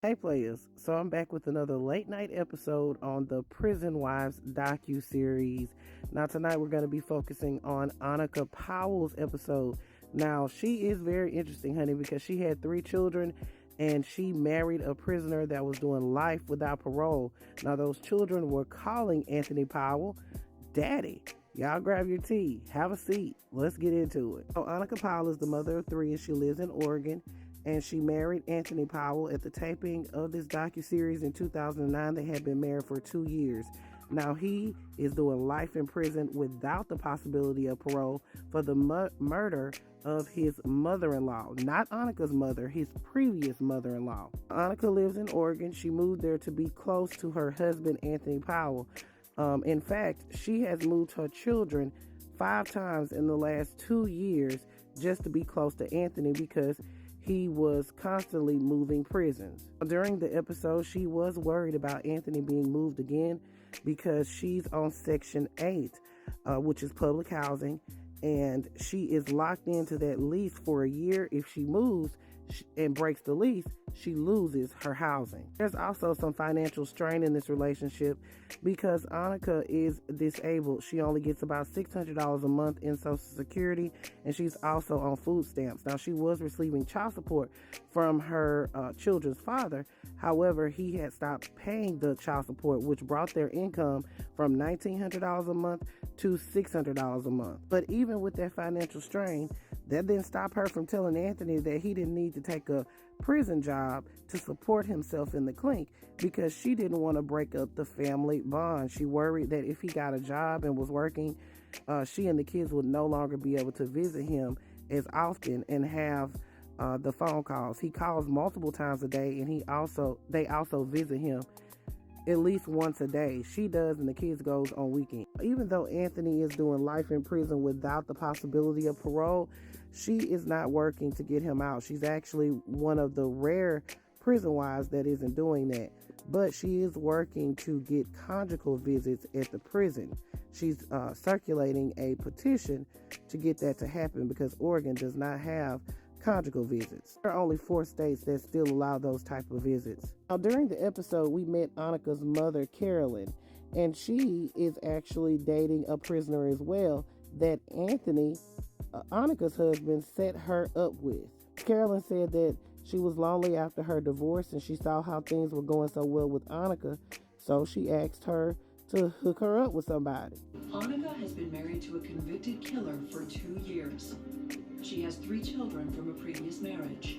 Hey players, so I'm back with another late night episode on the Prison Wives docu-series. Now tonight we're going to be focusing on Annika Powell's episode. Now she is very interesting, honey, because she had 3 children and she married a prisoner that was doing life without parole. Now those children were calling Anthony Powell Daddy. Y'all grab your tea, have a seat, let's get into it. So Annika Powell is the mother of 3 and she lives in Oregon. And she married Anthony Powell at the taping of this docuseries in 2009. They had been married for 2 years. Now he is doing life in prison without the possibility of parole for the murder of his mother-in-law. Not Annika's mother, his previous mother-in-law. Annika lives in Oregon. She moved there to be close to her husband, Anthony Powell. In fact, she has moved her children 5 times in the last 2 years just to be close to Anthony because he was constantly moving prisons. During the episode, she was worried about Anthony being moved again because she's on Section 8, which is public housing, and she is locked into that lease for a year. If she moves and breaks the lease, she loses her housing. There's also some financial strain in this relationship because Annika is disabled. She only gets about $600 a month in Social Security, and she's also on food stamps. Now, she was receiving child support from her children's father. However, he had stopped paying the child support, which brought their income from $1,900 a month to $600 a month. But even with that financial strain, that didn't stop her from telling Anthony that he didn't need to take a prison job to support himself in the clink because she didn't want to break up the family bond. She worried that if he got a job and was working, she and the kids would no longer be able to visit him as often and have the phone calls. He calls multiple times a day, and they also visit him at least once a day. She does, and the kids goes on weekends. Even though Anthony is doing life in prison without the possibility of parole, she is not working to get him out. She's actually one of the rare prison wives that isn't doing that. But she is working to get conjugal visits at the prison. She's circulating a petition to get that to happen because Oregon does not have conjugal visits. There are only 4 states that still allow those type of visits. Now, during the episode, we met Annika's mother, Carolyn, and she is actually dating a prisoner as well that Anthony, Annika's husband, set her up with. Carolyn said that she was lonely after her divorce and she saw how things were going so well with Annika, so she asked her to hook her up with somebody. Annika has been married to a convicted killer for 2 years. She has 3 children from a previous marriage.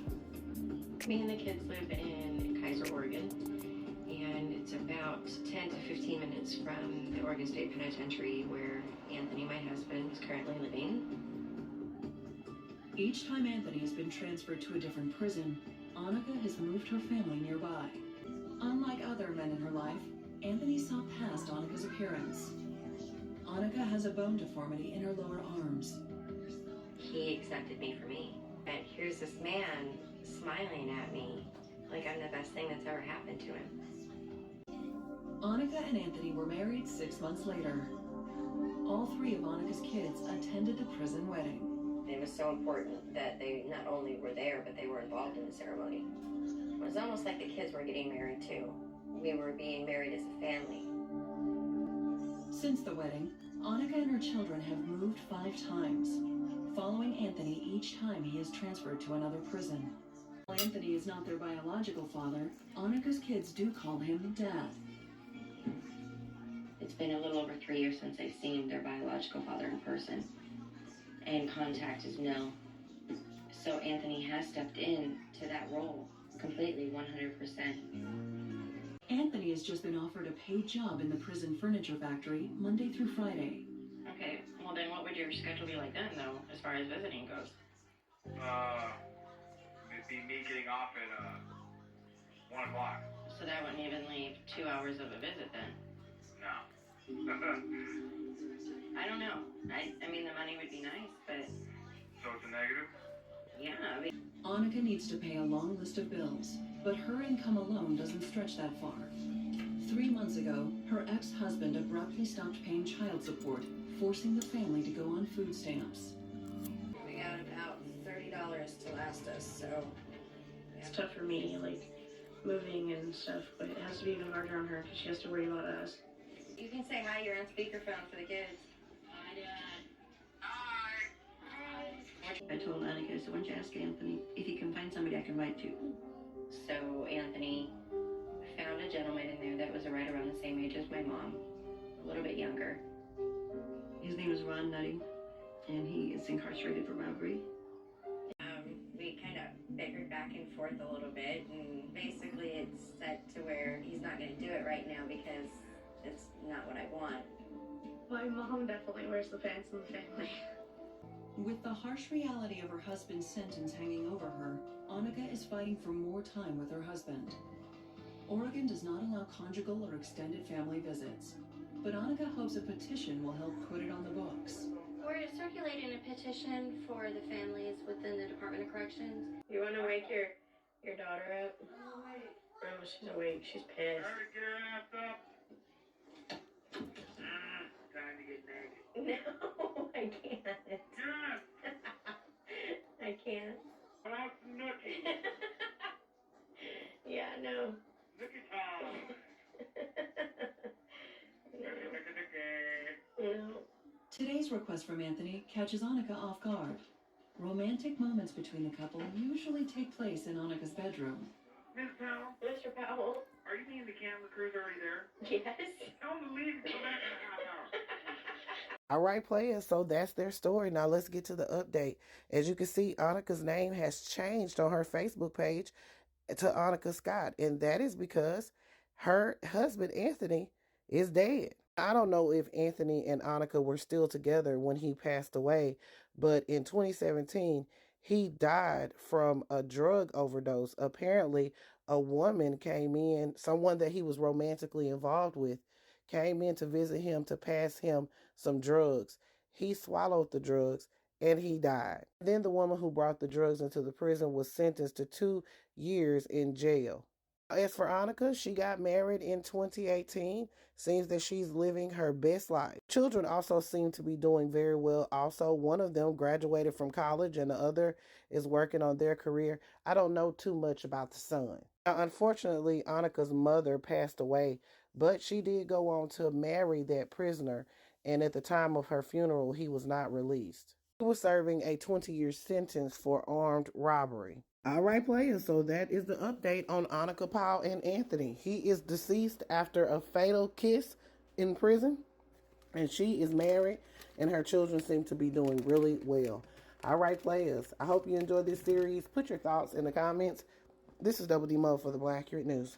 Me and the kids live in Kaiser, Oregon, and it's about 10 to 15 minutes from the Oregon State Penitentiary where Anthony, my husband, is currently living. Each time Anthony has been transferred to a different prison, Annika has moved her family nearby. Unlike other men in her life, Anthony saw past Annika's appearance. Annika has a bone deformity in her lower arms. He accepted me for me. And here's this man smiling at me like I'm the best thing that's ever happened to him. Annika and Anthony were married 6 months later. All 3 of Annika's kids attended the prison wedding. It was so important that they not only were there, but they were involved in the ceremony. It was almost like the kids were getting married too. We were being married as a family. Since the wedding, Annika and her children have moved 5 times, following Anthony each time he is transferred to another prison. While Anthony is not their biological father, Annika's kids do call him Dad. It's been a little over 3 years since they've seen their biological father in person, and contact is no. So Anthony has stepped in to that role completely, 100%. Anthony has just been offered a paid job in the prison furniture factory Monday through Friday. Okay, well then what would your schedule be like then, though, as far as visiting goes? It'd be me getting off at 1 o'clock. So that wouldn't even leave 2 hours of a visit then? No. I don't know. I mean, the money would be nice, but... So it's a negative? Yeah, Annika needs to pay a long list of bills, but her income alone doesn't stretch that far. 3 months ago, her ex-husband abruptly stopped paying child support, forcing the family to go on food stamps. We got about $30 to last us, so... It's tough for me, like, moving and stuff, but it has to be even harder on her because she has to worry about us. You can say hi, you're on speakerphone for the kids. Hi, Dad. Hi. I told Annika, I said, why don't you ask Anthony if he can find somebody I can write to? So Anthony found a gentleman in there that was right around the same age as my mom, a little bit younger. His name is Ron Nutting, and he is incarcerated for robbery. We kind of bickered back and forth a little bit, and basically it's set to where he's not going to do it right now because it's not what I want. My mom definitely wears the pants in the family. With the harsh reality of her husband's sentence hanging over her, Annika is fighting for more time with her husband. Oregon does not allow conjugal or extended family visits, but Annika hopes a petition will help put it on the books. We're circulating a petition for the families within the Department of Corrections. You want to wake your daughter up? Oh, she's awake. She's pissed. Hurry, get her ass up. Time to get naked. No, I can't. Yes. I can't. I want some nookie. Yeah, no. Nookie time. Nookie, nookie, nookie. No. Today's request from Anthony catches Annika off guard. Romantic moments between the couple usually take place in Annika's bedroom. Miss Powell, Mr. Powell. are you mean the camera crew's already there? Yes. Tell them to leave and come back in a half hour. All right, players, so that's their story. Now let's get to the update. As you can see, Annika's name has changed on her Facebook page to Annika Scott, and that is because her husband, Anthony, is dead. I don't know if Anthony and Annika were still together when he passed away, but in 2017, he died from a drug overdose. Apparently, a woman came in, someone that he was romantically involved with, came in to visit him to pass him some drugs. He swallowed the drugs and he died. Then the woman who brought the drugs into the prison was sentenced to 2 years in jail. As for Annika, she got married in 2018. Seems that she's living her best life. Children also seem to be doing very well. Also, one of them graduated from college and the other is working on their career. I don't know too much about the son. Now, unfortunately, Annika's mother passed away, but she did go on to marry that prisoner, and at the time of her funeral, he was not released. He was serving a 20-year sentence for armed robbery. All right, players, so that is the update on Annika Powell and Anthony. He is deceased after a fatal kiss in prison, and she is married, and her children seem to be doing really well. All right, players, I hope you enjoyed this series. Put your thoughts in the comments. This is Double D Mo for the Black Accurate News.